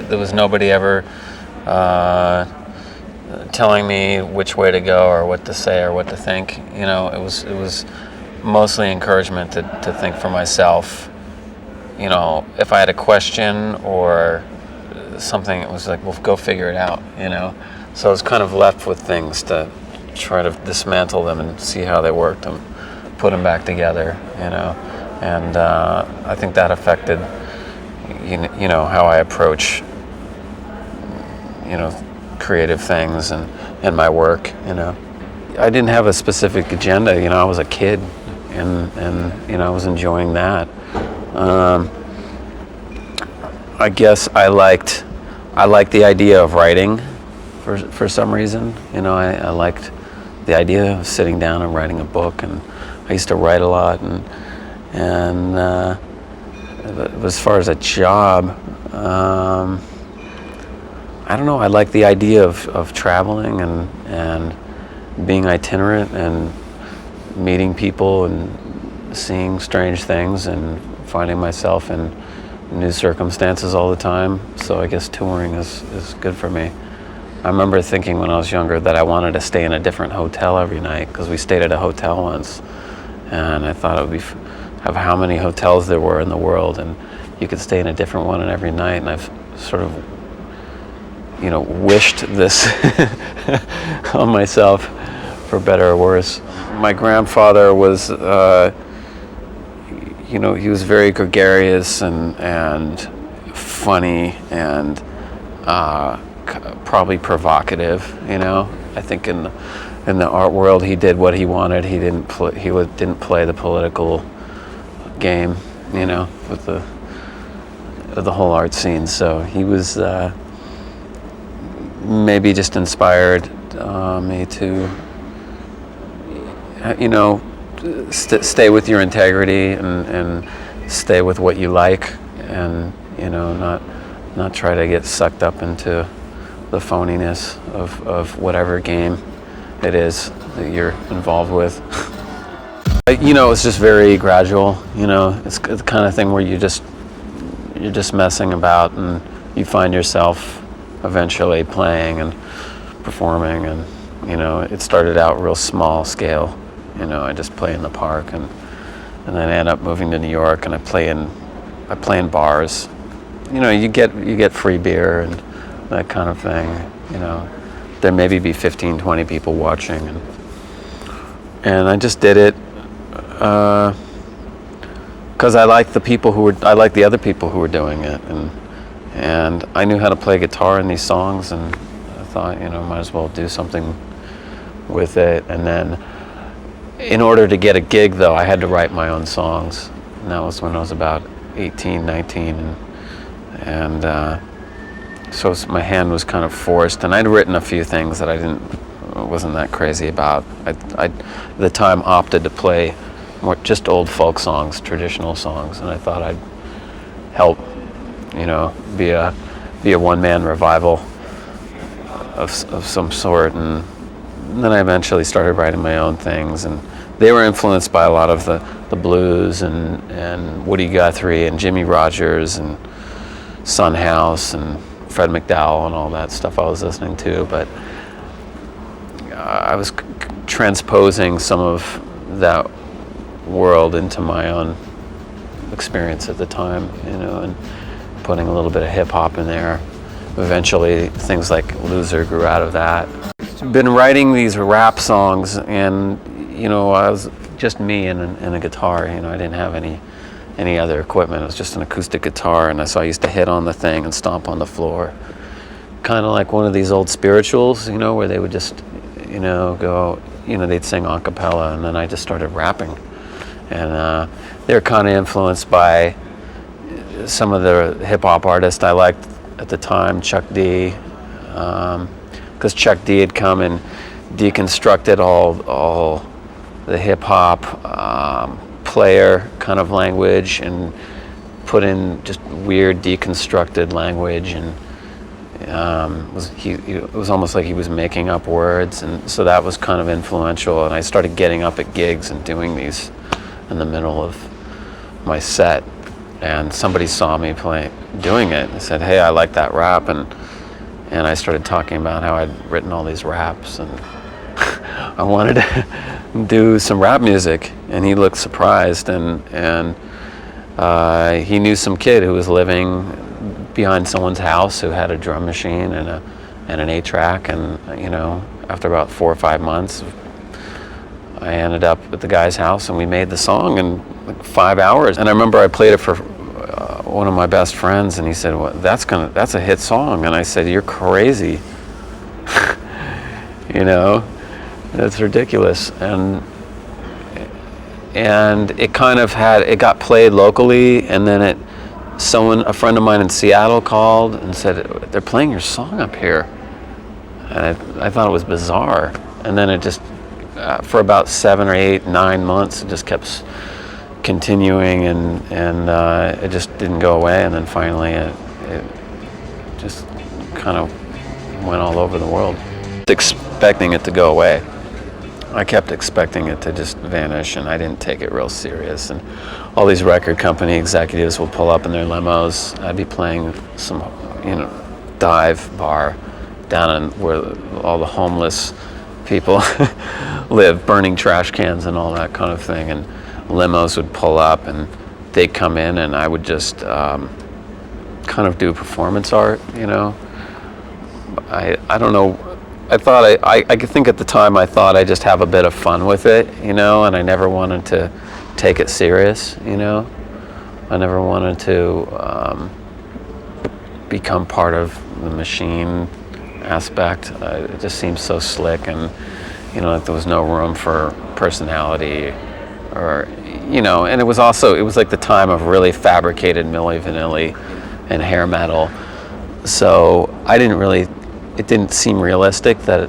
There was nobody ever telling me which way to go or what to say or what to think. You know, it was mostly encouragement to think for myself. You know, if I had a question or something, it was like, well, go figure it out, you know. So I was kind of left with things to try to dismantle them and see how they worked and put them back together, you know. And I think that affected, you know, how I approach, you know, creative things and my work, you know. I didn't have a specific agenda, you know. I was a kid, and you know, I was enjoying that. I guess I liked the idea of writing for some reason. You know, I liked the idea of sitting down and writing a book, and I used to write a lot. And as far as a job, I don't know. I like the idea of traveling and being itinerant and meeting people and seeing strange things and finding myself in new circumstances all the time. So I guess touring is good for me. I remember thinking when I was younger that I wanted to stay in a different hotel every night, because we stayed at a hotel once, and I thought it would be of how many hotels there were in the world, and you could stay in a different one every night. And I've sort of, you know, wished this on myself, for better or worse. My grandfather was, you know, he was very gregarious and funny and probably provocative. You know, I think in the art world, he did what he wanted. He didn't play the political game, you know, with the whole art scene. So he was maybe just inspired me to, you know, stay with your integrity and stay with what you like, and, you know, not try to get sucked up into the phoniness of whatever game it is that you're involved with. You know, it's just very gradual. You know, it's the kind of thing where you're just messing about, and you find yourself eventually playing and performing. And, you know, it started out real small scale. You know, I just play in the park, and then I end up moving to New York, and I play in bars. You know, you get free beer and that kind of thing. You know, there maybe be 15, 20 people watching, and I just did it because I liked the other people who were doing it, and I knew how to play guitar in these songs, and I thought, you know, might as well do something with it. And then, in order to get a gig, though, I had to write my own songs, and that was when I was about 18, 19, and so my hand was kind of forced. And I'd written a few things that I wasn't that crazy about. I at the time opted to play more just old folk songs, traditional songs, and I thought I'd help, you know, be a one-man revival of some sort. And then I eventually started writing my own things, and they were influenced by a lot of the blues and Woody Guthrie and Jimmy Rogers and Son House and Fred McDowell and all that stuff I was listening to. But I was transposing some of that world into my own experience at the time, you know, and putting a little bit of hip hop in there. Eventually, things like Loser grew out of that. Been writing these rap songs, and, you know, I was just me and a guitar. You know, I didn't have any other equipment. It was just an acoustic guitar, and so I used to hit on the thing and stomp on the floor, kind of like one of these old spirituals, you know, where they would just, you know, go, you know, they'd sing a cappella, and then I just started rapping. And they were kind of influenced by some of the hip hop artists I liked at the time, Chuck D, because Chuck D had come and deconstructed all the hip hop player kind of language and put in just weird deconstructed language, and it was almost like he was making up words, and so that was kind of influential. And I started getting up at gigs and doing these in the middle of my set, and somebody saw me doing it and said, "Hey, I like that rap," and I started talking about how I'd written all these raps and I wanted to do some rap music, and he looked surprised, and he knew some kid who was living behind someone's house who had a drum machine and an 8-track, and after about 4 or 5 months, I ended up at the guy's house, and we made the song in like 5 hours. And I remember I played it for one of my best friends, and he said, "Well, that's a hit song." And I said, "You're crazy." That's ridiculous. And it kind of it got played locally, and then a friend of mine in Seattle called and said, "They're playing your song up here." And I thought it was bizarre. And then it just, for about 7 or 8, 9 months, it just kept continuing, and it just didn't go away. And then finally it just kind of went all over the world. Expecting it to go away. I kept expecting it to just vanish, and I didn't take it real serious. And all these record company executives would pull up in their limos. I'd be playing some, dive bar down in where all the homeless people live, burning trash cans and all that kind of thing. And limos would pull up, and they'd come in, and I would just kind of do performance art. I don't know. I think at the time I thought I'd just have a bit of fun with it, and I never wanted to take it serious, I never wanted to become part of the machine aspect. It just seemed so slick, and, like there was no room for personality or, and it was like the time of really fabricated Milli Vanilli and hair metal. So it didn't seem realistic that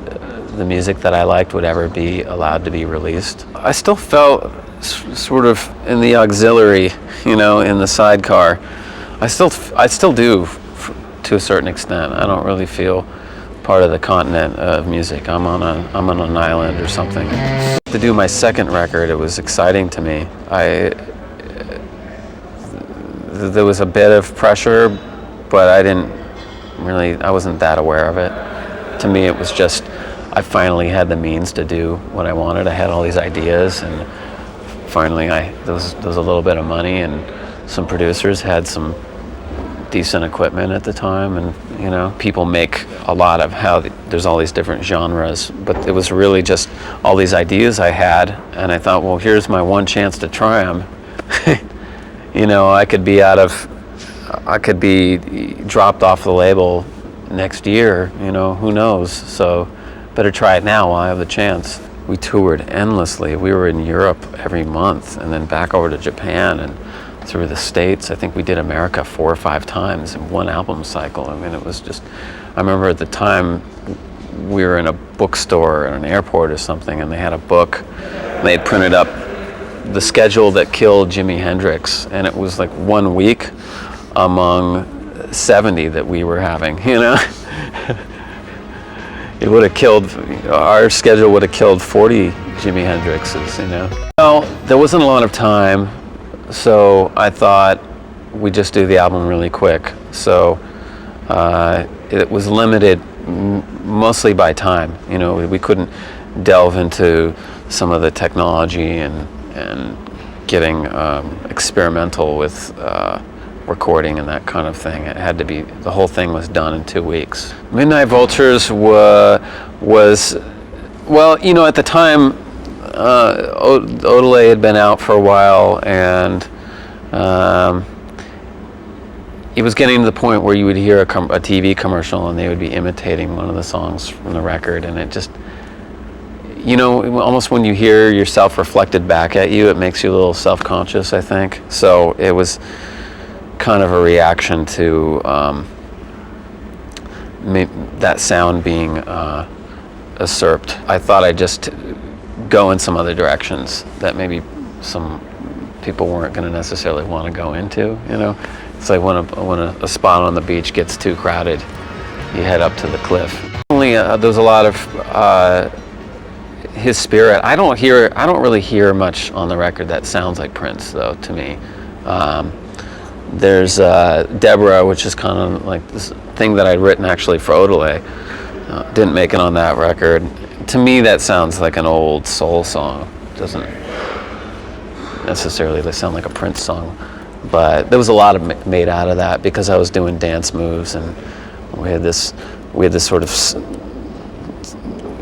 the music that I liked would ever be allowed to be released. I still felt sort of in the auxiliary, in the sidecar. I still do to a certain extent. I don't really feel part of the continent of music. I'm on an island or something. To do my second record, it was exciting to me. There was a bit of pressure, but I wasn't that aware of it. To me, it was just, I finally had the means to do what I wanted. I had all these ideas, and finally there was a little bit of money, and some producers had some decent equipment at the time, and people make a lot of how there's all these different genres, but it was really just all these ideas I had, and I thought, well, here's my one chance to try them. I could be dropped off the label next year, who knows? So better try it now while I have the chance. We toured endlessly. We were in Europe every month, and then back over to Japan and through the States. I think we did America 4 or 5 times in one album cycle. I mean, it was just, I remember at the time we were in a bookstore at an airport or something, and they had a book. They had printed up the schedule that killed Jimi Hendrix, and it was like 1 week among 70 that we were having, It would have killed, our schedule would have killed 40 Jimi Hendrixes, Well, there wasn't a lot of time, so I thought we'd just do the album really quick. So it was limited mostly by time, we couldn't delve into some of the technology and getting experimental with recording and that kind of thing. It had to be, the whole thing was done in 2 weeks. Midnight Vultures was, well, at the time, Odelay had been out for a while, and it was getting to the point where you would hear a TV commercial and they would be imitating one of the songs from the record, and it just, almost when you hear yourself reflected back at you, it makes you a little self-conscious, I think. So it was kind of a reaction to that sound being usurped. I thought I'd just go in some other directions that maybe some people weren't going to necessarily want to go into. It's like when a spot on the beach gets too crowded, you head up to the cliff. There's a lot of his spirit. I don't really hear much on the record that sounds like Prince, though, to me. There's Deborah, which is kind of like this thing that I'd written actually for Odelay. Didn't make it on that record. To me, that sounds like an old soul song. Doesn't necessarily sound like a Prince song, but there was a lot of made out of that because I was doing dance moves, and we had this sort of,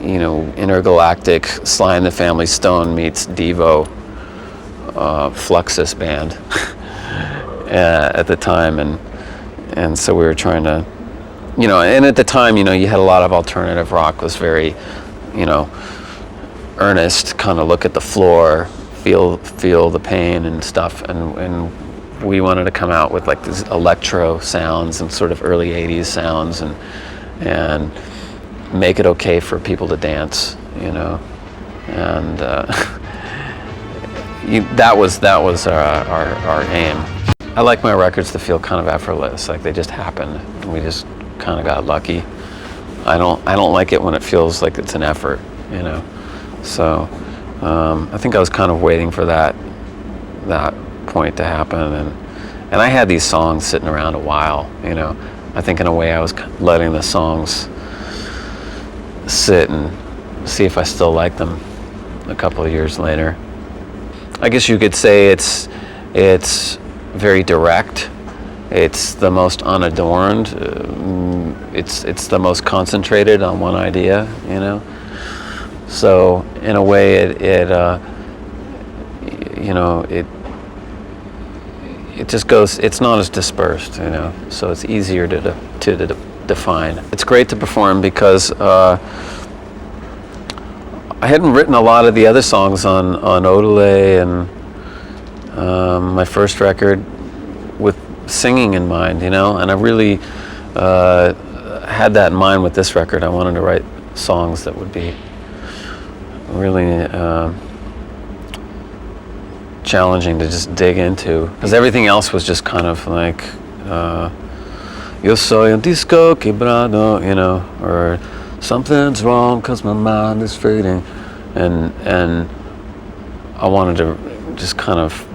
you know, intergalactic Sly and the Family Stone meets Devo Fluxus band at the time, and so we were trying to, you know, and at the time, you know, you had a lot of alternative rock was very, you know, earnest, kind of look at the floor, feel the pain and stuff, and we wanted to come out with like these electro sounds and sort of early 80s sounds, and make it okay for people to dance, you know, and that was our aim. I like my records to feel kind of effortless, like they just happened, and we just kind of got lucky. I don't like it when it feels like it's an effort, you know. So I think I was kind of waiting for that point to happen, and I had these songs sitting around a while, you know. I think in a way I was letting the songs sit and see if I still like them a couple of years later. I guess you could say it's very direct. It's the most unadorned. It's the most concentrated on one idea, you know. So in a way, it just goes. It's not as dispersed, you know. So it's easier to define. It's great to perform because I hadn't written a lot of the other songs on Odelay and my first record with singing in mind, you know, and I really had that in mind with this record. I wanted to write songs that would be really challenging to just dig into, because everything else was just kind of like yo soy un disco quebrado, you know, or something's wrong because my mind is fading, and I wanted to just kind of,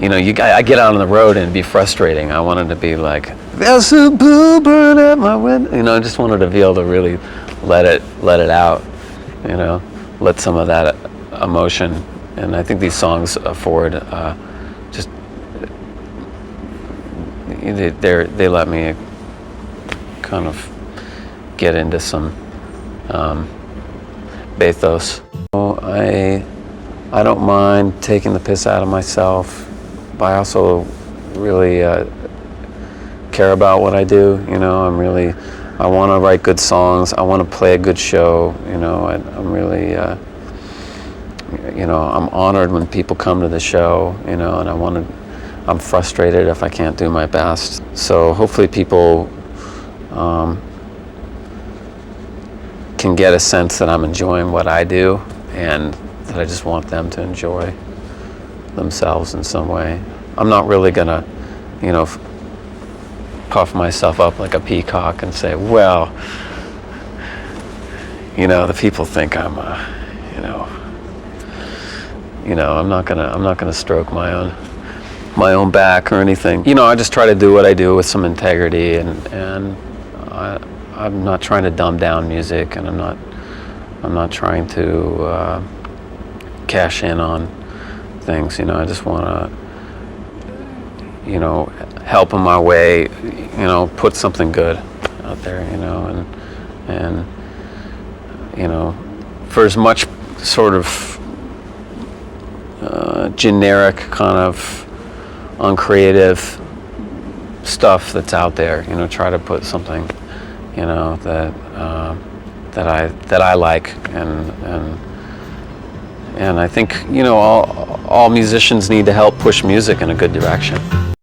you know, I get out on the road and it'd be frustrating. I wanted to be like, there's a bluebird at my window, you know. I just wanted to be able to really let it out, you know, let some of that emotion. And I think these songs afford just they let me kind of get into some bathos. I don't mind taking the piss out of myself, but I also really care about what I do. You know, I want to write good songs. I want to play a good show. You know, I'm really, you know, I'm honored when people come to the show. You know, and I'm frustrated if I can't do my best. So hopefully people can get a sense that I'm enjoying what I do, and that I just want them to enjoy themselves in some way. I'm not really gonna, you know, puff myself up like a peacock and say, well, you know, the people think I'm, you know, I'm not gonna stroke my own back or anything. You know, I just try to do what I do with some integrity, and I'm not trying to dumb down music, and I'm not trying to cash in on things. You know, I just want to, you know, help in my way, you know, put something good out there, you know, and you know, for as much sort of generic kind of uncreative stuff that's out there, you know, try to put something, you know, that I like, and I think, you know, all musicians need to help push music in a good direction.